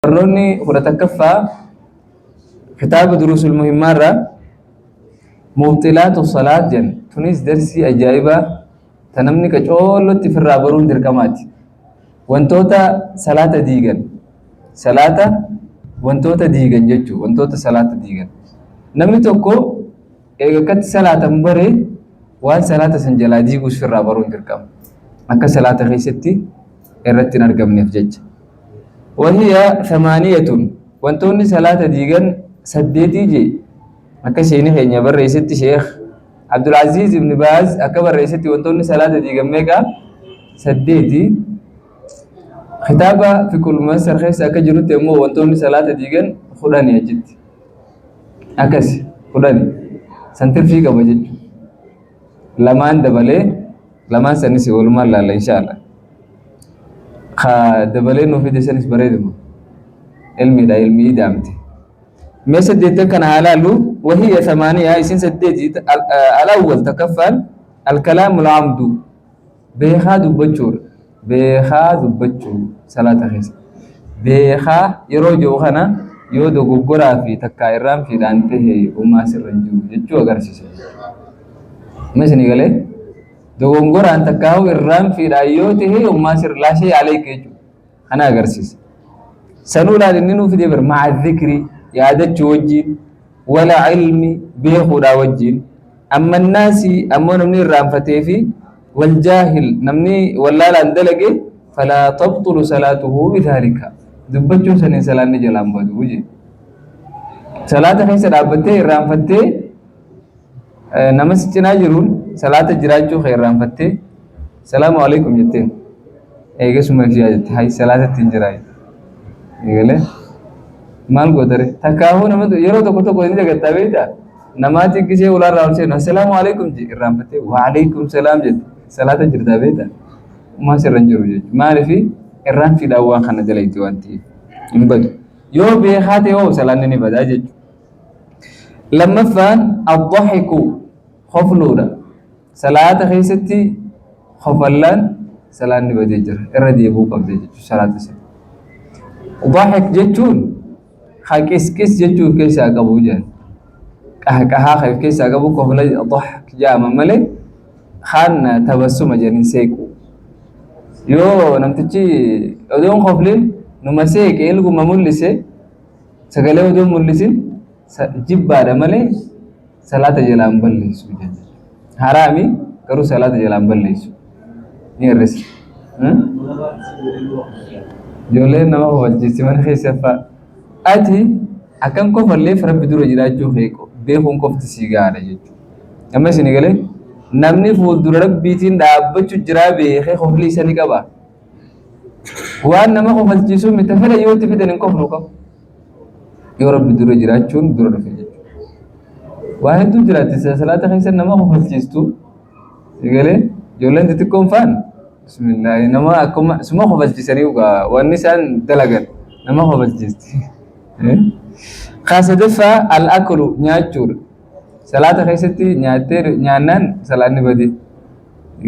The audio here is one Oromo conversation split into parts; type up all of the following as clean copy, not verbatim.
warroonni kudha takkaffaa kitaaba duruusul muhimmaarra mubxilaatu salaat jedhan tunis darsii ajaa'ibaa ta namni qacoollotti firraa baruun dirqamaati wantoota salaata diigan salaata wantoota diigan jechuu wantoota salaata diigan namni tokko eega akkatti salaatan baree waan salaata san jalaa diiguus firraa baruun dirqama akka salaata keessatti irratti hin argamneef jecha wahiya thamaaniyatun wantoonni salaata diigan saddeetii jee akka sheeni keenya barreessitti sheekh Abdulaziz ibn Baaz akka barreessitti wantoonni salaata diigan meeqa saddeetii kitaaba fiqhul muyassar keessa akka jirutti immoo wantoonni salaata diigan kudhanii achitti akkas kudhanii santirfii qaba jechuudha lamaan dabalee lamaan sanis walumaan laalla inshallah ka dabalee nuuf fide sanis bareeduma ilmiidha ilmii daamte mee saddeettan kana halaalu wahiya thamaaniya isin saddeetii alawwal takaffaan alkalaamu alcamdu beekaa dubbachuu salaata keessa beekaa yeroo jiru kana yoo dogoggoraa fi takkaa irraan fiidhaan tahe ummaa sirra hin jiru jechuu agarsiisa mesni galee dogongoraan takkaa irraan fiidhaan yoo tahe ummaa sirra laashee alayka jechuu kana agarsiisa sanuu laal inni nuuf fide bar maca dhikri yaadachuu wajjiin wala ilmi beekuudhaa wajjiin amma annaasi ammoo namni irraanfatee fi والجاهل نمني ولا لا اندلقي فلا تبطل صلاته بذلك دبچو سنين سلام نجلام بدو وجي صلاة خيس دابته رانفته نمس جناجرون صلاة جراجو خير رانفته السلام عليكم جتين ايغه سمه جاجت هاي صلاة تنجراي يغله مال غدره تکاهو نمد يرو تو تو کوئی نہیں جگتا بیٹا نماز کسی ولا راو سے السلام علیکم جی رانفته وعليكم السلام جت صلاة jirta beeta uma sirran jiru jechuudha maaliif irraan fiidhaan waan kana dalayti waan ta'eef hin badu yoo beekaa ta'e hoo salaanni ni badaa jechuudha lammaffaan addaxiku hofluudha salaata keessatti hofallaan salaanni badee jira irra deebuu qabda jechuudha salaata isa daxik jechuun haqisqis jechuuf keessaa qabu jedhan qahqahaa keessaa qabu hofla daxik jaama malee خان تبسم جنين سيكو يو نمتشي ودون خفلين نمسيك إلغو ممولسي سقالي ودون مولسين جبا رمالي صلاة جلال بلسو حرامي كرو صلاة جلال بلسو نيرس جولي نما هو الجيسي من خيسفا أتي أكام كفر فرب دورو جراجو خيكو بيخون كفت سيغارة جيجو أما سنقالي namni fuuldura rabbiitiin dhaabbachuu jira beekee kofli isanii qaba waan nama kofalchiisuu miti fedha yoo itti fidan hin koflu qabu yoo rabbi dura jiraachuun dura dhufe jechuudha waa hedduu jiraatti salaata keessa nama kofalchiistu egalee ijoolleen xixiqqoon faan bismillaahi nama akkuma suma kofalchiisanii wanni isaan dalagan nama kofalchiisti kaasadaffaa al-aklu nyaachuudha salaata keessatti nyaannaan salaanni badee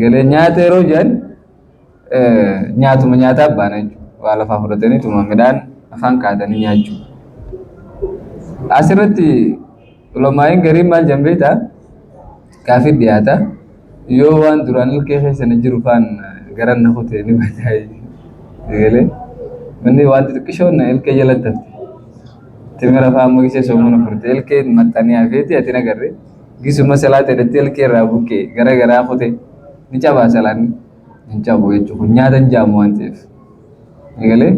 galee nyaata yeroo jedhan nyaatuma nyaataaf baana jechuudha waa lafaa fudhatanii tuma midhaan afaan kaatanii nyaachuu asirratti ulamaa'iin gariin maal jambeeta gaafii dhiyaata yoo waan duraan ilkee keessana jiru faan garan na kutee ni badaa galee manni waan xixiqqishoon ilkee jalatti hafte timira faamu gisee soomuna furte elkee maxxanii hafeeti ati nagarre gisuma salaata edatti elkee irraa buqqee gara garaa kute ni cabaa salaanni hin cabu jechuudha nyaata hin jaamu waan ta'eef egalee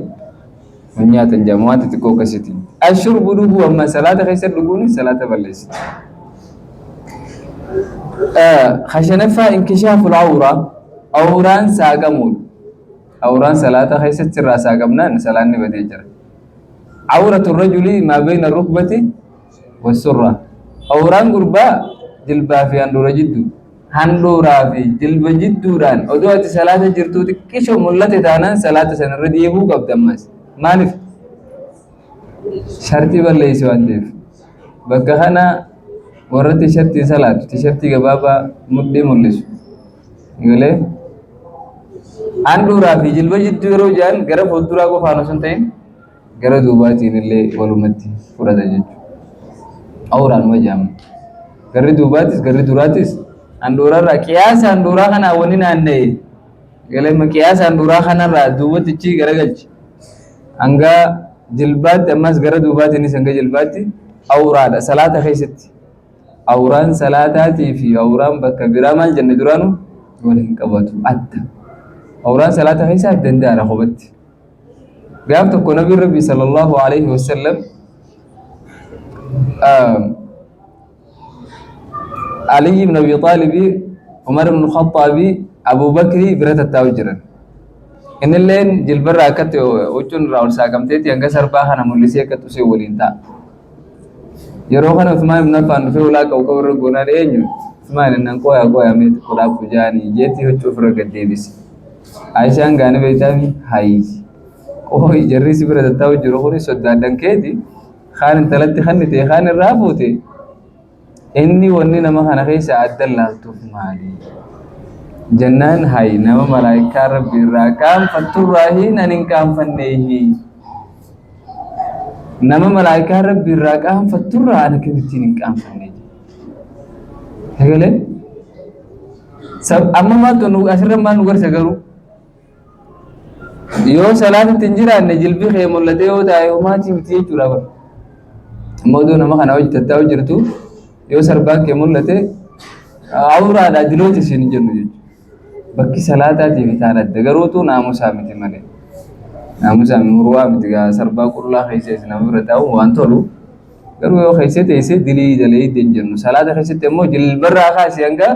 nyaata hin jaamu waan xixiqqoo akkasiiti ashurbu dhuguu amma salaata keessa dhuguun salaata balleessiti khashanaffaa inkishaaful awraan saaqamuudha awraan salaata keessatti irraa saaqamnaan salaanni badee jira عورة الرجل ما بين الركبة والسرة أوران قربا جلبا في أندورا جدو هندورا في جلبا جدوران أدوات صلاة جرتو تكيشو ملت تانا صلاة سنر ديبو قبض أماس مالف شرطي بالله يسوان ديف بكا خانا ورد تشرطي صلاة تشرطي قبابا مدي ملس يقول هندورا في جلبا جدو روجان غرف ودورا کو فانو سنتين gara duubaatiin illee walumatti fudhata jechuudha. Awuraan majaama. Garri duubaatis garri duraatis handhuurarraa qiyaasa handhuuraa kanaa wani naanna'e galma qiyaasa handhuuraa kanarraa duubatichi garagalchi hanga jilbaatti ammas gara duubaatiinis hanga jilbaatti awuraadha salaata keessatti. Awuraan salaataatii fi awuraan bakka biraa maal jenne duraanu wal hin qabatu adda. Awuraan salaata keessa adda danda'a qofatti. Gaaf tokko nabiin rabbii sallallahu alaihi wasallam علي بن أبي طالب عمر بن الخطاب أبو بكر برات التاوجرا إن اللين جلبر راكت وجون راول ساكم تيتي أنكسر باخنا ملسية كتوسي ولينتا يروحنا عثمان بن عفان في ولا كوكور غونا رينيو عثمان إن كويا كويا ميت كلا فجاني جيتي وشوف ركت ديبس عائشة غاني بيتامي هاي كوي جري سبرات التاوجرا خوني سودان كيدي خان تلتي خنتي خان الرافوتي inni wanni nama kana keessa addan laaltuuf maali jennaan hay nama malaayikaa rabbi irraa qaanfatturraahi nan hin qaanfanneehi nama malaayikaa rabbi irraa qaanfatturraa ana kamittiin hin qaanfanne hagalee amma maaltu asirra maal nu garsa garuu yoo salaatitti hin jiraanne jilbii kee mul'atee yoo taa'e homaatii miti jechuudha bara moodoo nama kana hojjetattaa hojjirtu yoo sarbaa kee mul'ate awuraadha dilooti isin jennu jechuudha. Bakki salaataatiif taan adda garuutu naamusaa miti malee. Naamusaa murwaa miti gaa sarbaa qullaa keessatti nama bira taa'u waan tolu garuu yoo keessatti teessee dilii dalee hin jennu. Salaata keessatti immoo jilbarraa kaasee hanga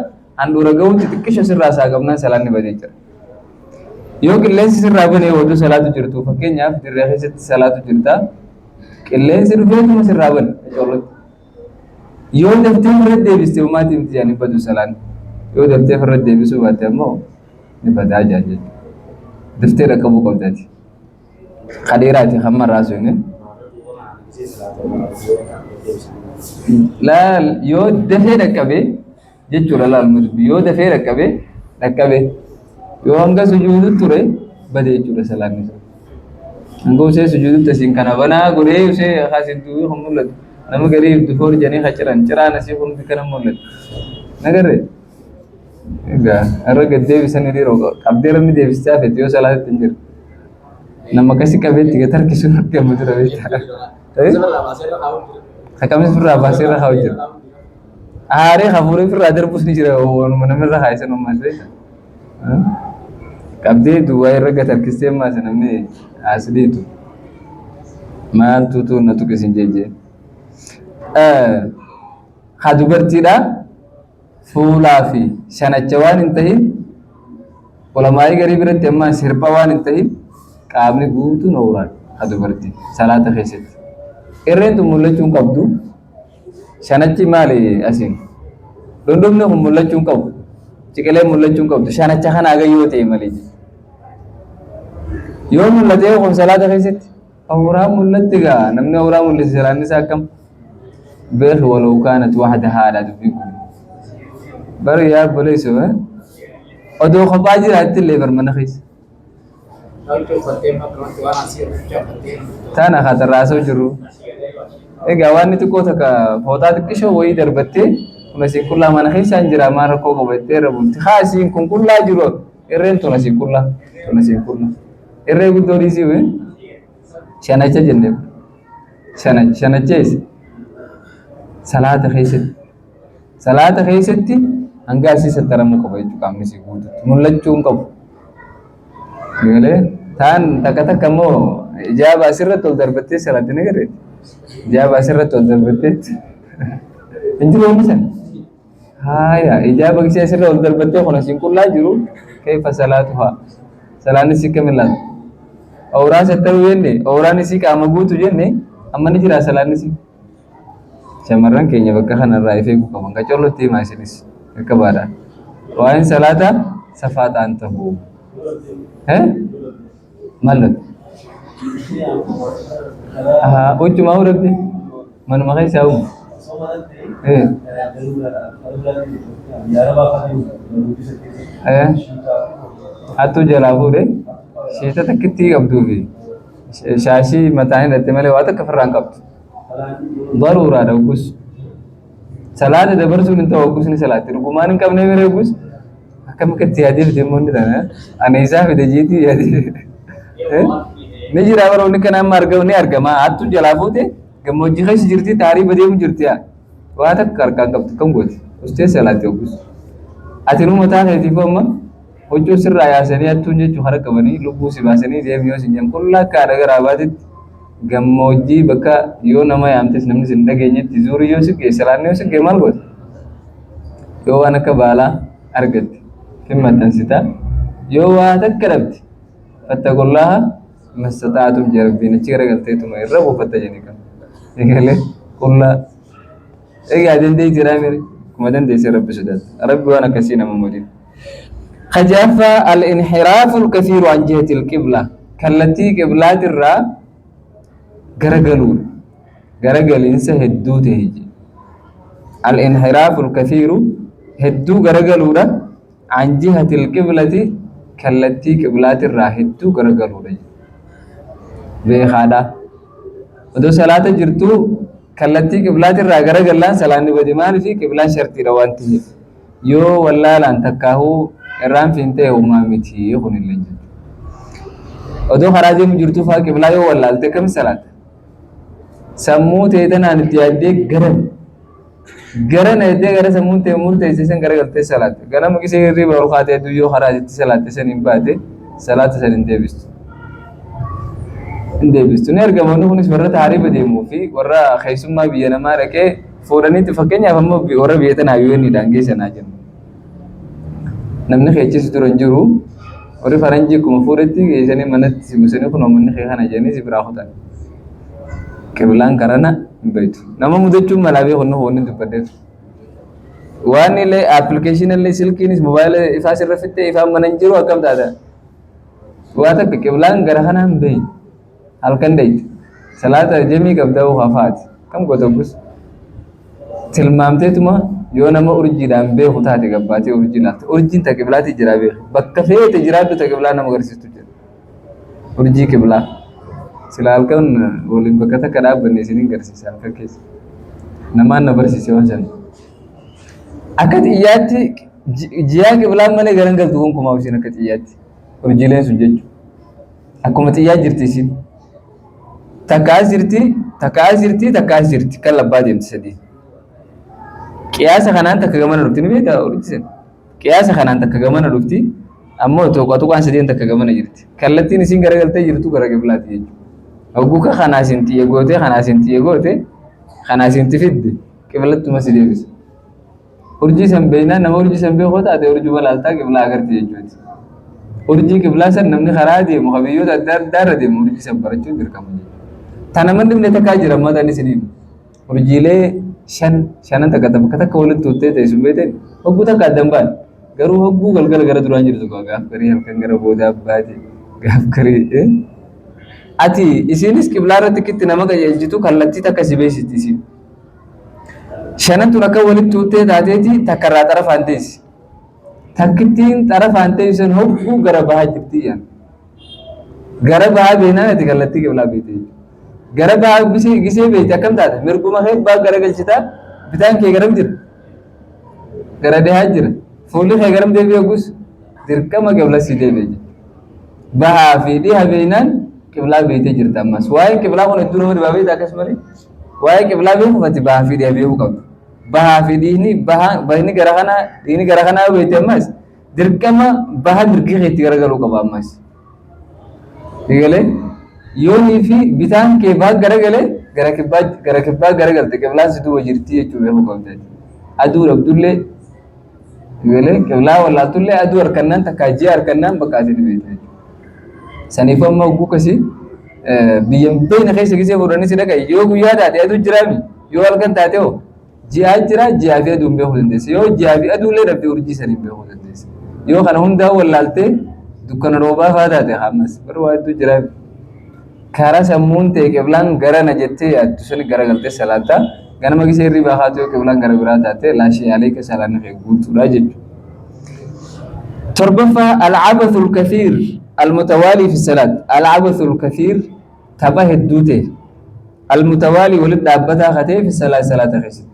handhuura ga'uutti xiqqisha sirraa saaqamnaan salaanni badee jira. Yoo qilleensi sirraa banee waduu salaatu jirtu fakkeenyaaf dirree keessatti salaatu jirta qilleensi dhufeetuma sirraa bane coollotti. Yoo daftee irra deebiste uumaatii miti yaani badu salaan yoo daftee irra deebisuu baatte ammoo ni badaa jaaje daftee rakkabuu qabdaati qadeeraati hamma raasuun laal yoo dafee dhaqqabee jechuudha laal mudubi yoo dafee dhaqqabee yoo hanga sujuudu ture badee jechuudha salaanni hanga usee sujuudutti asiin kana banaa godhee usee haasintuu yoo mul'atu nama garii dufoor janii haciran ciraan asii hundi kana mul'atu nagarree egaa irra gad deebisanii dhiiroo qabdee ramni deebisee hafetti yoo salaatatti hin jiru nama akkasii qabeetti gad harkisuun argamu dura beektaa hakamis firraa baasee irra haa'u jira aaree hafuuree firraa darbus ni jira waanuma namirra haa'isan uumaas beektaa qabdee duwwaa irra gad harkistee maasa namni asliitu maaltu na tuqe sin jejjee haa dubartiidha fuulaa fi shanacha waan hin tahin ulamaa'ii garii biratti ammaa sirba waan hin tahin qaamni guutuun awuraan haa dubartii salaata keessatti irreen tun mul'achuun qabdu shanachi maali asiin dondofni kun mul'achuun qabu ciqileen mul'achuun qabdu shanacha kana agayyoo ta'e malee yoo mul'atee kun salaata keessatti awuraan mul'atti gaa namni awuraan mul'ise salaanni isaa akkam بيخ ولو كانت وحدها على دبيكم بر يا بوليسو ادو خباجي رات اللي برمنخيس تانا خاطر راسو جرو ايغا واني تكو تكا فوتا تكشو وي دربتي نسي كلها منخيس انجرا ما ركو غبتي ربون خاسين كون كلها جرو ايرن تو نسي كلها ايرن غدوري سي وي شناچا جنب شناچيس salaata keessatti hanga asii sattaramu qaba jechuudha qaamni si guututti mul'achuun qabu galee taan takka immoo ijaaba asirratti ol darbattee salaatti ni garee ijaaba asirratti ol darbattee hin jiru inni sana haaya ijaaba gisee asirra ol darbattee kun asiin qullaa jiru keessa salaatu haa salaanni si kamillaatu awuraan sattaru jenne awuraan isii qaama guutu jenne amma ni jira salaanni si shamarran keenya bakka kanarraa ifeeku qaban qacollotti himaa isinis akka baadhaan waa'een salaata safaaxaan ta'uu mallatu uchumaa rabbi manuma keessaa uumu hattuu jalaa fuudhe shiita takkittii qabduufi شاشي متاعين التمالي واتك فران قبط ضرورة دوكس صلاة دبرسو من توقسني صلاة رقمان كم نمر يقص كم كتيادي في دمون دنا أنا إذا في دجيتي يادي نجي راورو نكنا مارجوني أرجما أتو جلافوته كموجي خش جرتي تاري بديم جرتيا واتك كركان قبط كم قلت أستيس صلاة دوكس أتنو متاع هذي فما hojii sirraa yaasanii hattuun jechuun hara qabanii lubbuu si baasanii deemiyoo si jedhan kullaa akka aadaa garaabaatitti gammoojjii bakka yoo nama yaamtes namni sin dhageenyetti zuurii yoo si geesse laannee yoo si gee maal godhe yoo waan akka baalaa argatte fin maxxansitaa yoo waan akka dhabde fattaqullaaha mastata'atum jee rabbiin achi garagalteetuma irra buufatta jeni kan egalee kullaa egaa dandeeytiraa mire kuma dandeeyse rabbi sodaata rabbi waan akkasii nama mudin خجافة الانحراف الكثير عن جهة القبلة كالتي قبلات الرا غرغلون غرغل إنسى هدو تهجي الانحراف الكثير هدو غرغلون عن جهة القبلة كالتي قبلات الرا هدو غرغلون بخادا ودو صلاة جرتو كالتي قبلات الرا غرغلان صلاة بدمال في قبلان شرطي روانته يو والله لان تكاهو irraan fiintee uumaa miti kunillee jiru odoo karaa deemu jirtu faa qiblaa yoo wallaalte kam salaata sammuu teetanaan itti yaaddee garan eeddee gara sammuun tee murteessisan gara galtee salaata gara maqisee hirriba ol kaatee duyyoo karaa itti salaatte san hin baate salaata san hin deebistu ni argamannu kunis warra taariba deemuu fi warra keessummaa biyya namaa dhaqee fuudhaniitti fakkeenyaaf ammoo warra biyya tanaa yooniidhaan geessanaa jennu namni keechis turan jiru warri faranjii kuma fuudhetti geessanii manatti si busanii kun manni kee kana jedhanii si biraa kutan qiblaan karana hin beektu nama mudachuun malaabee honna hoonni dubbaddeetu waan illee appilikeeshin illee silkiinis mobaayila ifaa sirra fittee ifaan mana hin jiru akkam taata waa takka qiblaan gara kana hin beeyi halkan deeyti salaata jamii qabdaa hafaati kam gotogus tilmaamteetuma yoo nama urjiidhaan beeku taate gabbaatee urjii laafte urjiin ta qiblaati jira beeku bakka feete jiraaddu ta qiblaa nama agarsiistu jira urjii qiblaa sila halkan waliin bakka takka dhaabbanne isiniin agarsiisa halkan keessa namaan na barsiise waan san akka xiyyaatti jiyaa qiblaa malee garan galtu gonkumaa usiin akka xiyyaatti urjiileen sun jechuudha akkuma xiyyaa jirti isin takkaa jirti kan labbaa deemti sadii qiyaasa kanaan takka gamana dhufti ni beektaa urjisen qiyaasa kanaan takka gamana dhufti ammoo tuqaan sadeen takka gamana jirti kallattiin isin garagaltee jirtu gara qiblaati jechuudha hogguka kanaa isin xiyye gootee kanaa isin fidde qiblattuma si deebisa urjii san beeynaan nama urjii san beekoo taate urjii balaaltaa qiblaa agarti jechuuti urjii qiblaa san namni karaa deemu habiyyoota adda addaarra deemu urjii san barachuun dirqama jechuudha tana manni dhimne takkaa jira mataan isiniif urjiilee shanan takka walitti tuuttee teessuun beekteen hogguu takka addan baan garuu hogguu galgala gara duraan jirtu gaaf garii halkan gara boodaa baate gaaf garii ati isinis qiblaa irratti kitti nama qajeelchitu kallattii takka si beeksisti isin shanan tun akka walitti tuuttee taateeti takka irraa xarafaan teessi takkittiin xarafaan teessan hogguu gara bahaa jirti yaan gara bahaa beenaan ati kallattii qiblaa beekte gara bahaa gisee beekte akkam taata mirguma kee baa gara galchitaa bitaan kee garam jira gara dhihaa jira fuulli kee garam deebi'e gus dirqama qibla si deebi'e bahaa fi dhiha beenaan qiblaa beektee jirta ammas waa'ee qiblaa kun hedduu nama dhibaa beekta akkasumalee waa'ee qiblaa beekuuf ati bahaa fi dhiha beekuu qabdu bahaa fi dhiini gara kanaa beekte ammas dirqama bahaa mirgi keetti garagaluu qaba ammas digalee yoonii fi bitaan kee baa garagalee gara kibbaa garagalte qiblaan si duuba jirti jechuu beekuu qabda aduu dhabdullee digalee qiblaa wallaaltullee aduu harkannaan takkaa ji'a harkannaan bakka ati beekte saniif amma hogguu kasii biyya beekna keessa gisee fuudhanii si dhaqaye yoo guyyaa taate aduu jiraami yoo halkan taate hoo ji'aa jira ji'aa fi aduun beekuu dandeessa yoo ji'aa fi aduullee dhabdee urjii saniin beekuu dandeessa yoo kana hundaa wallaaltee dukkana roobaa faa taate hammas baruu waa hedduu jiraami karaa sammuun ta'e qiblaan gara na jettee yaaddu suni garagaltee salaataa ganama gisee irrii baafaatu yoo qiblaan gara biraa taate laashee aleeka salaanni kee guutuudha jechuudha. torbaffaa alcabathu lkathiir المتوالي في الصلاة العبث الكثير tapha hedduu ta'e almutawaalii walitti dhaabbataa katee fi salaata keessatti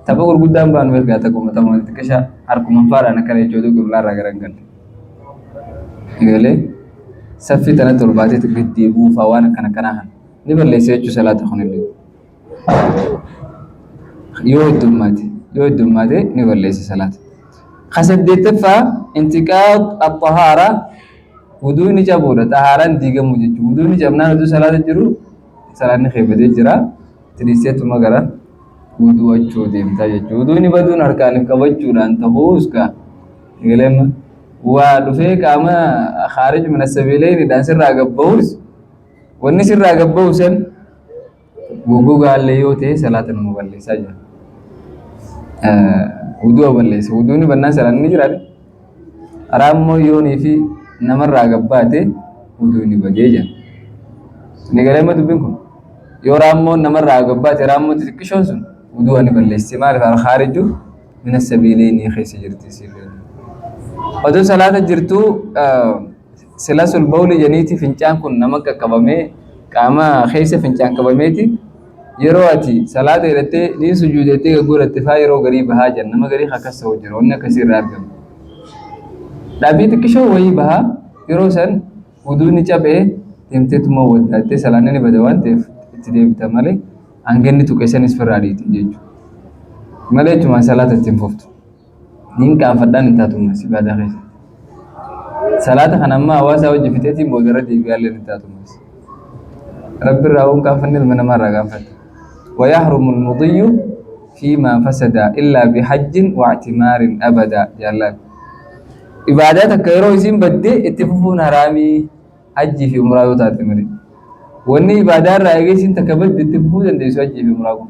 tapha gurguddaan baanu ergaa takkuma ta'uma xiqqisha harkuman faadhaan akkana jechuudha qiblaarraa garagallee egalee saffii tana torbaatee xiqqeetti buufaa waan akkana kanaa kan ni balleessa jechuu salaata kunillee yoo heddummaate ni balleessa salaata. Kasaddeettaffaa intiqaad at-tahaara wuduun cabuudha tahaaraan diigamu jechuudha wuduun cabnaan utuu salaata jiru salaanni keebbatee jira tiriiseetuma gara wuduu'achuu deemtaa jechuudha wuduun baduun harkaaniif qabachuudhaan ta'uus kaa egalema waa dhufee qaama khaarij min as-sabiilayn sirraa gabba'uus wanni sirraa gabba'u san goggogaallee yoo ta'e salaata nama balleessaa jira. Wudu'a balleessa wuduun bannaan salaanni ni jiraate araammoo yoonii fi namarraa gabbaate wuduun badee jira. Ni galema dubbiin kun yoo raammoo namarraa gabbaate raammoo xixiqqishoon sun wudu'a ni balleessi maaliif al-khaariju min as-sabiilayn keessa jirti siifee. Oduu salaata jirtu silasul bawli janiiti fincaan kun nama qaqqabamee qaama keessa fincaan qabameeti yeroo ati salaata hidhattee ni sujuudettee gaggoratte faa yeroo garii bahaa jiran nama garii akkas ta'u jira wanni akkasii irraa argamu. Dhaabii xiqqishoo wayii bahaa yeroo san wuduun cabee deemteetuma waddaattee salaanni ni bada waan ta'eef itti deebita malee hanganni tuqeessanis firraa dhiiti jechuudha. Malee jechumaan salaata ittiin fuftu. Niin qaanfadhaan hin taatumas ibaadaa keessa. Salaata kana amma hawaasaa hojii fiteetiin boodarra deebi'aallee hin taatumas. Rabbi irraa waan qaanfanne ilma namaa irraa qaanfata. ويحرم المضي فيما فسد إلا بحج واعتمار أبدا جلال. عباداتك كيرو يسين بدي اتفقون حرامي حج في عمره وتاتمري. واني عبادات رأيك يسين تكبد اتفقون ديسو حج في عمره.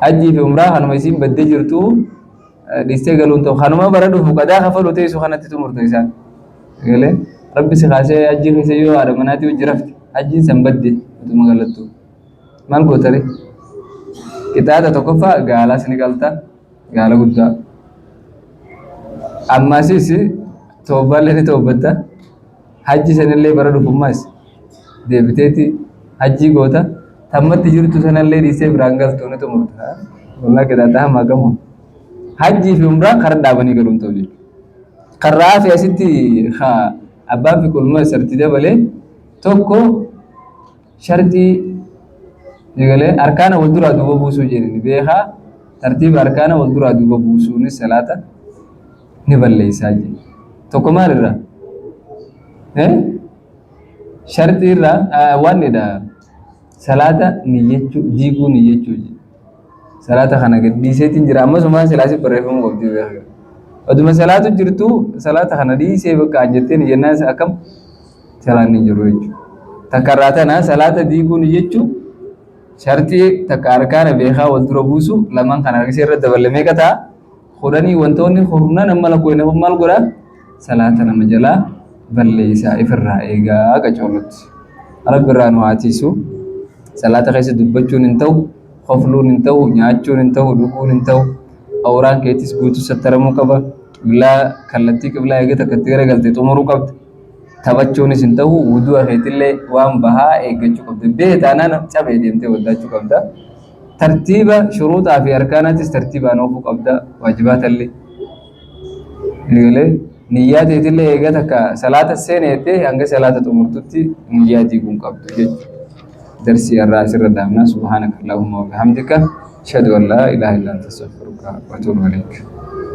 حج في عمره خانما يسين بدي جرتو ديستيقلون تو خانما بردو فقدا خفلو تيسو خانة تمر تيسان. قال ربي سخاسي حج خيسيو عرماناتي وجرفت حج سنبدي وتمغلطو. Maal gootare kitaaba tokkoffaa gaalaas ni galta gaala guddaa ammaasis toobaallee ni toobatta hajji sanillee bara dhufummaas deebiteeti hajji goota tammatti jirtu sanallee dhiisee biraan galtuu ni xumurta walaa kitaaba hamaa gamoo hajjii fi umraa karaa dhaabanii galuun ta'u jechuudha karaa fi asitti abbaan fi kulmaa sarti dabalee tokko shartii Egalee arkaana wal duraa duuba buusuu jedhani beekaa tartiiba arkaana wal duraa duuba buusuunis salaata ni balleessaa jedhe tokko maalirraa shartii irraa waan jedha salaata niyyachuu diiguu niyyachuu jedhe salaata kana gadhiiseetiin jira ammasumaan silaasii barreeffamuu qabdi beekaa oduma salaatu jirtu salaata kana dhiisee bakka jettee niyyannaan akkam salaanni jiru jechuudha takkarraa tana salaata diiguu niyyachuu shartii takka arkaana beekaa wal dura buusu lamaan kan argisee irra dabalamee qataa kudhanii wantoonni humnaan amma lakkoofne maal godhaa salaata nama jalaa balleessaa ifirraa eegaa qacoolutti rabbi irraa nu haatiisu salaata keessa dubbachuun hin ta'u qofluun hin ta'u nyaachuun hin ta'u dhuguun hin ta'u awuraan keettis guutuu sattaramuu qaba qiblaa kallattii qiblaa eegee takkatti garagaltee xumuruu qabda taphachuunis hin ta'u wuduu afeetillee waan bahaa eeggachuu qabda beetaanaan cabee deemtee waddaachuu qabda tartiiba shuruuxaa fi arkaanaatis tartiibaan oofuu qabda waajibaatallee eegalee niyyaa teetillee eega takka salaata seeneettee hanga salaata xumurtutti niyyaa diiguun qabdu jechuudha darsii irraa asirra daamnaa subhaanaka allahumma wa bihamdika ashhadu an laa ilaaha illa anta astaghfiruka wa atuubu ilayk